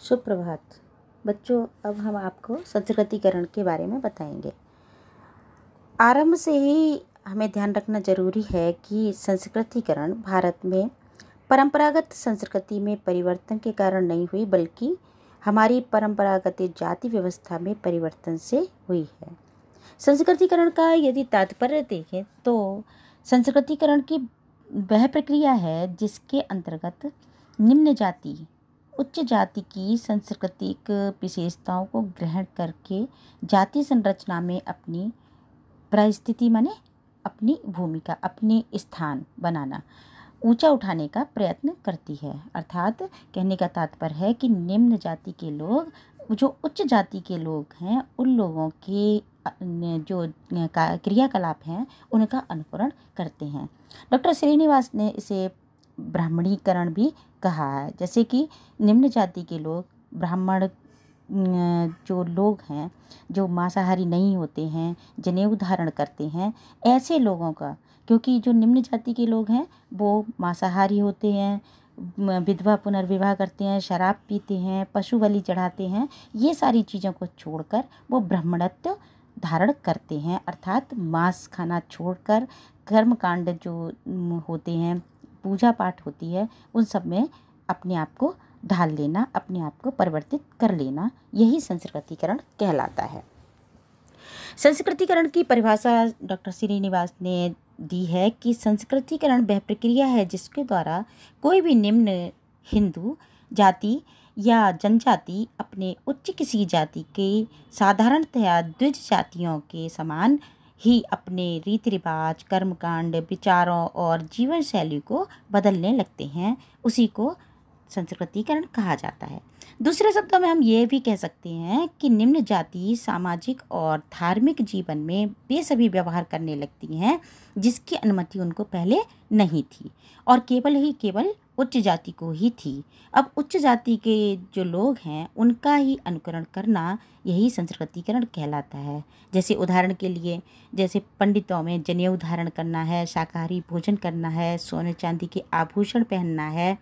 सुप्रभात बच्चों। अब हम आपको संस्कृतिकरण के बारे में बताएंगे। आरंभ से ही हमें ध्यान रखना जरूरी है कि संस्कृतिकरण भारत में परंपरागत संस्कृति में परिवर्तन के कारण नहीं हुई, बल्कि हमारी परंपरागत जाति व्यवस्था में परिवर्तन से हुई है। संस्कृतिकरण का यदि तात्पर्य देखें तो संस्कृतिकरण की वह प्रक्रिया है जिसके अंतर्गत निम्न जाति उच्च जाति की सांस्कृतिक विशेषताओं को ग्रहण करके जाति संरचना में अपनी परिस्थिति माने अपनी भूमिका, अपनी स्थान बनाना, ऊंचा उठाने का प्रयत्न करती है। अर्थात कहने का तात्पर्य है कि निम्न जाति के लोग जो उच्च जाति के लोग हैं उन लोगों के जो क्रियाकलाप हैं उनका अनुकरण करते हैं। डॉक्टर श्रीनिवास ने इसे ब्राह्मणीकरण भी कहा है। जैसे कि निम्न जाति के लोग, ब्राह्मण जो लोग हैं जो मांसाहारी नहीं होते हैं, जनेऊ धारण करते हैं, ऐसे लोगों का, क्योंकि जो निम्न जाति के लोग हैं वो मांसाहारी होते हैं, विधवा पुनर्विवाह करते हैं, शराब पीते हैं, पशु बलि चढ़ाते हैं, ये सारी चीज़ों को छोड़कर वो ब्राह्मणत्व धारण करते हैं। अर्थात मांस खाना छोड़कर कर्मकांड जो होते हैं, पूजा पाठ होती है, उन सब में अपने आप को ढाल लेना, अपने आप को परिवर्तित कर लेना, यही संस्कृतिकरण कहलाता है। संस्कृतिकरण की परिभाषा डॉक्टर श्रीनिवास ने दी है कि संस्कृतिकरण वह प्रक्रिया है जिसके द्वारा कोई भी निम्न हिंदू जाति या जनजाति अपने उच्च किसी जाति के साधारणतया द्विज जातियों के समान ही अपने रीति रिवाज, कर्मकांड, विचारों और जीवन शैली को बदलने लगते हैं। उसी को संस्कृतिकरण कहा जाता है। दूसरे शब्दों में हम ये भी कह सकते हैं कि निम्न जाति सामाजिक और धार्मिक जीवन में वे सभी व्यवहार करने लगती हैं जिसकी अनुमति उनको पहले नहीं थी और केवल उच्च जाति को ही थी। अब उच्च जाति के जो लोग हैं उनका ही अनुकरण करना यही संस्कृतिकरण कहलाता है। जैसे उदाहरण के लिए, जैसे पंडितों में जनेऊ धारण करना है, शाकाहारी भोजन करना है, सोने चांदी के आभूषण पहनना है,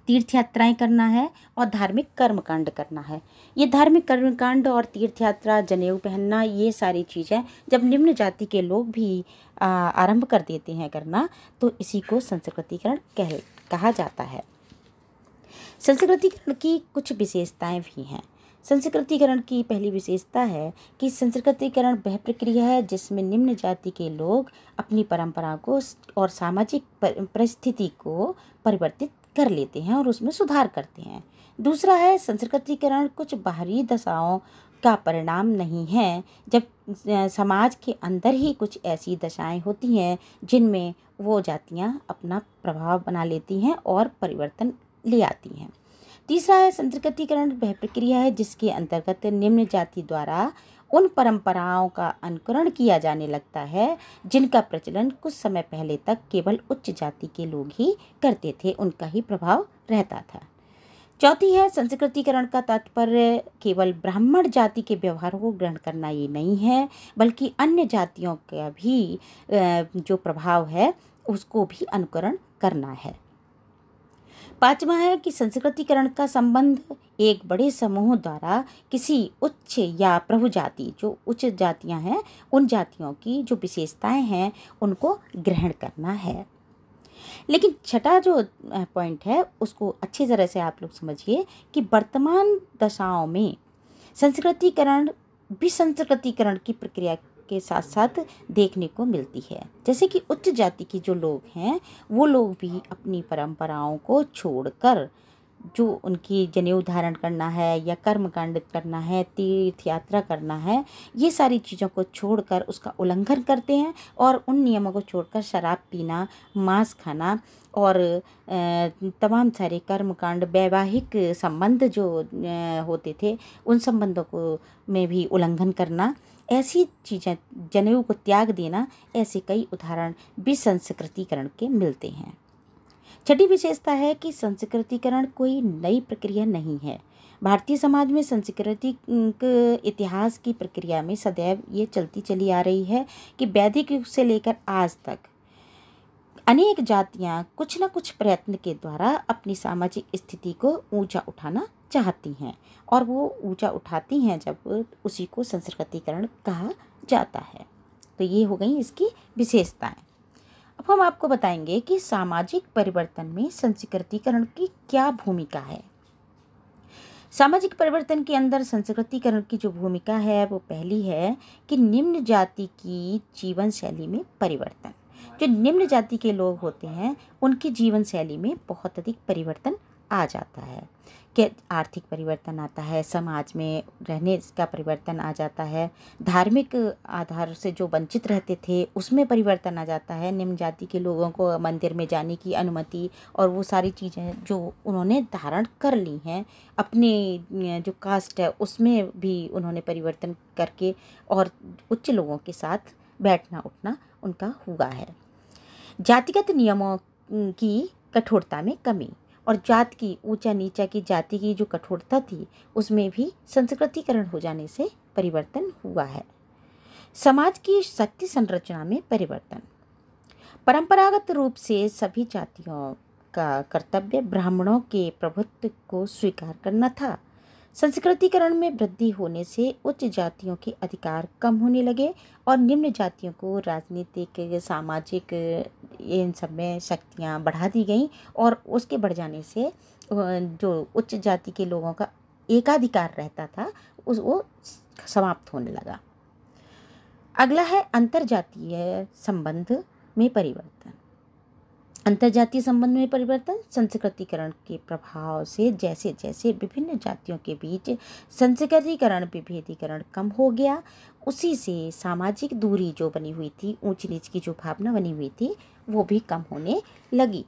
तीर्थ यात्राएं करना है और धार्मिक कर्मकांड करना है। ये धार्मिक कर्मकांड और तीर्थ यात्रा, जनेऊ पहनना, ये सारी चीज़ें जब निम्न जाति के लोग भी आरंभ कर देते हैं करना, तो इसी को संस्कृतिकरण कहा जाता है। संस्कृतिकरण की कुछ विशेषताएं भी हैं। संस्कृतिकरण की पहली विशेषता है कि संस्कृतिकरण वह प्रक्रिया है जिसमें निम्न जाति के लोग अपनी परंपरा को और सामाजिक परिस्थिति को परिवर्तित कर लेते हैं और उसमें सुधार करते हैं। दूसरा है, संस्कृतिकरण कुछ बाहरी दशाओं का परिणाम नहीं है, जब समाज के अंदर ही कुछ ऐसी दशाएं होती हैं जिनमें वो जातियां अपना प्रभाव बना लेती हैं और परिवर्तन ले आती हैं। तीसरा है, संस्कृतिकरण वह प्रक्रिया है जिसके अंतर्गत निम्न जाति द्वारा उन परंपराओं का अनुकरण किया जाने लगता है जिनका प्रचलन कुछ समय पहले तक केवल उच्च जाति के लोग ही करते थे, उनका ही प्रभाव रहता था। चौथी है, संस्कृतिकरण का तात्पर्य केवल ब्राह्मण जाति के व्यवहारों को ग्रहण करना ये नहीं है, बल्कि अन्य जातियों का भी जो प्रभाव है उसको भी अनुकरण करना है। पांचवा है कि संस्कृतिकरण का संबंध एक बड़े समूह द्वारा किसी उच्च या प्रभु जाति, जो उच्च जातियां हैं, उन जातियों की जो विशेषताएं हैं उनको ग्रहण करना है। लेकिन छठा जो पॉइंट है उसको अच्छी तरह से आप लोग समझिए कि वर्तमान दशाओं में विसंस्कृतिकरण की प्रक्रिया के साथ साथ देखने को मिलती है। जैसे कि उच्च जाति के जो लोग हैं वो लोग भी अपनी परंपराओं को छोड़कर, जो उनकी जनेऊ धारण करना है या कर्मकांड करना है, तीर्थ यात्रा करना है, ये सारी चीज़ों को छोड़कर उसका उल्लंघन करते हैं और उन नियमों को छोड़कर शराब पीना, मांस खाना और तमाम सारे कर्मकांड, वैवाहिक संबंध जो होते थे उन संबंधों को में भी उल्लंघन करना, ऐसी चीज़ें, जनेऊ को त्याग देना, ऐसे कई उदाहरण विसंस्कृतिकरण के मिलते हैं। छठी विशेषता है कि संस्कृतिकरण कोई नई प्रक्रिया नहीं है। भारतीय समाज में सांस्कृतिक इतिहास की प्रक्रिया में सदैव ये चलती चली आ रही है कि वैदिक युग से लेकर आज तक अनेक जातियां कुछ न कुछ प्रयत्न के द्वारा अपनी सामाजिक स्थिति को ऊंचा उठाना चाहती हैं और वो ऊंचा उठाती हैं जब उसी को संस्कृतिकरण कहा जाता है। तो ये हो गई इसकी विशेषताएं। अब हम आपको बताएंगे कि सामाजिक परिवर्तन में संस्कृतिकरण की क्या भूमिका है। सामाजिक परिवर्तन के अंदर संस्कृतिकरण की जो भूमिका है वो पहली है कि निम्न जाति की जीवन शैली में परिवर्तन। जो निम्न जाति के लोग होते हैं उनकी जीवन शैली में बहुत अधिक परिवर्तन आ जाता है कि आर्थिक परिवर्तन आता है, समाज में रहने का परिवर्तन आ जाता है, धार्मिक आधार से जो वंचित रहते थे उसमें परिवर्तन आ जाता है, निम्न जाति के लोगों को मंदिर में जाने की अनुमति और वो सारी चीज़ें जो उन्होंने धारण कर ली हैं अपने जो कास्ट है उसमें भी उन्होंने परिवर्तन करके और उच्च लोगों के साथ बैठना उठना उनका हुआ है। जातिगत नियमों की कठोरता में कमी और जात की ऊंचा नीचा की जाति की जो कठोरता थी उसमें भी संस्कृतिकरण हो जाने से परिवर्तन हुआ है। समाज की शक्ति संरचना में परिवर्तन। परंपरागत रूप से सभी जातियों का कर्तव्य ब्राह्मणों के प्रभुत्व को स्वीकार करना था। संस्कृतिकरण में वृद्धि होने से उच्च जातियों के अधिकार कम होने लगे और निम्न जातियों को राजनीतिक सामाजिक इन सब में शक्तियाँ बढ़ा दी गईं और उसके बढ़ जाने से जो उच्च जाति के लोगों का एकाधिकार रहता था वो समाप्त होने लगा। अगला है अंतर्जातीय संबंध में परिवर्तन। अंतर्जातीय संबंध में परिवर्तन संस्कृतिकरण के प्रभाव से जैसे जैसे विभिन्न जातियों के बीच संस्कृतिकरण विभेदीकरण कम हो गया उसी से सामाजिक दूरी जो बनी हुई थी, ऊंच नीच की जो भावना बनी हुई थी वो भी कम होने लगी।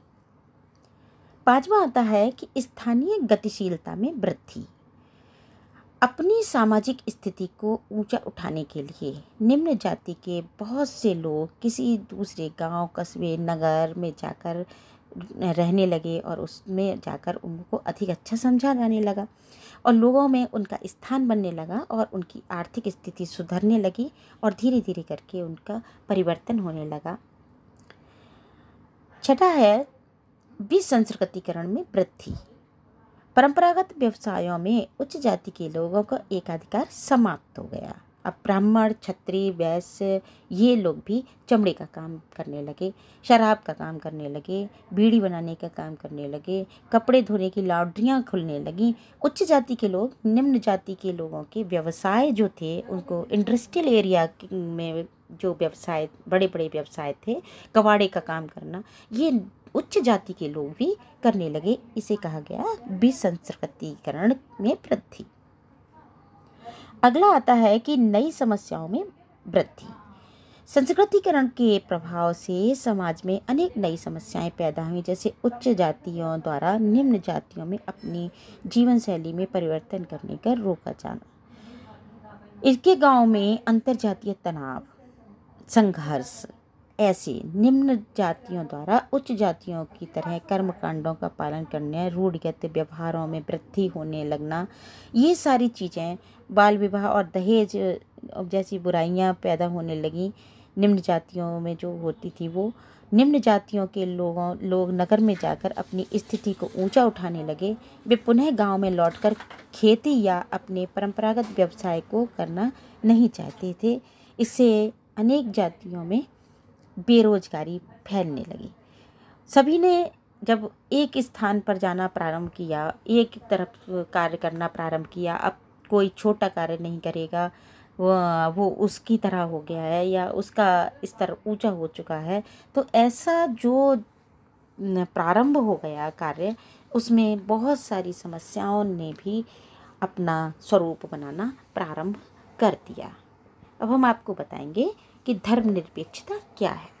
पांचवा आता है कि स्थानीय गतिशीलता में वृद्धि। अपनी सामाजिक स्थिति को ऊंचा उठाने के लिए निम्न जाति के बहुत से लोग किसी दूसरे गांव, कस्बे, नगर में जाकर रहने लगे और उसमें जाकर उनको अधिक अच्छा समझा जाने लगा और लोगों में उनका स्थान बनने लगा और उनकी आर्थिक स्थिति सुधरने लगी और धीरे धीरे करके उनका परिवर्तन होने लगा। छठा है विसंस्कृतिकरण में वृद्धि। परंपरागत व्यवसायों में उच्च जाति के लोगों का एकाधिकार समाप्त हो गया। अब ब्राह्मण, क्षत्रिय, वैश्य ये लोग भी चमड़े का काम करने लगे, शराब का काम करने लगे, बीड़ी बनाने का काम करने लगे, कपड़े धोने की लॉन्ड्रियाँ खुलने लगी। उच्च जाति के लोग निम्न जाति के लोगों के व्यवसाय जो थे उनको इंडस्ट्रियल एरिया में जो व्यवसाय बड़े बड़े व्यवसाय थे, कबाड़े का काम करना, ये उच्च जाति के लोग भी करने लगे। इसे कहा गया विसंस्कृतिकरण में वृद्धि। अगला आता है कि नई समस्याओं में वृद्धि। संस्कृतिकरण के प्रभाव से समाज में अनेक नई समस्याएं पैदा हुई, जैसे उच्च जातियों द्वारा निम्न जातियों में अपनी जीवन शैली में परिवर्तन करने का रोका जाना। इसके गांव में अंतर्जातीय तनाव, संघर्ष, ऐसे निम्न जातियों द्वारा उच्च जातियों की तरह कर्मकांडों का पालन करने, रूढ़िगत व्यवहारों में वृद्धि होने लगना, ये सारी चीज़ें, बाल विवाह और दहेज जैसी बुराइयां पैदा होने लगी निम्न जातियों में जो होती थी। वो निम्न जातियों के लोग नगर में जाकर अपनी स्थिति को ऊंचा उठाने लगे। वे पुनः गांव में लौटकर खेती या अपने परंपरागत व्यवसाय को करना नहीं चाहते थे। इससे अनेक जातियों में बेरोजगारी फैलने लगी। सभी ने जब एक स्थान पर जाना प्रारंभ किया, एक तरफ कार्य करना प्रारंभ किया, अब कोई छोटा कार्य नहीं करेगा, वो उसकी तरह हो गया है या उसका स्तर ऊंचा हो चुका है। तो ऐसा जो प्रारंभ हो गया कार्य, उसमें बहुत सारी समस्याओं ने भी अपना स्वरूप बनाना प्रारंभ कर दिया। अब हम आपको बताएंगे कि धर्मनिरपेक्षता क्या है।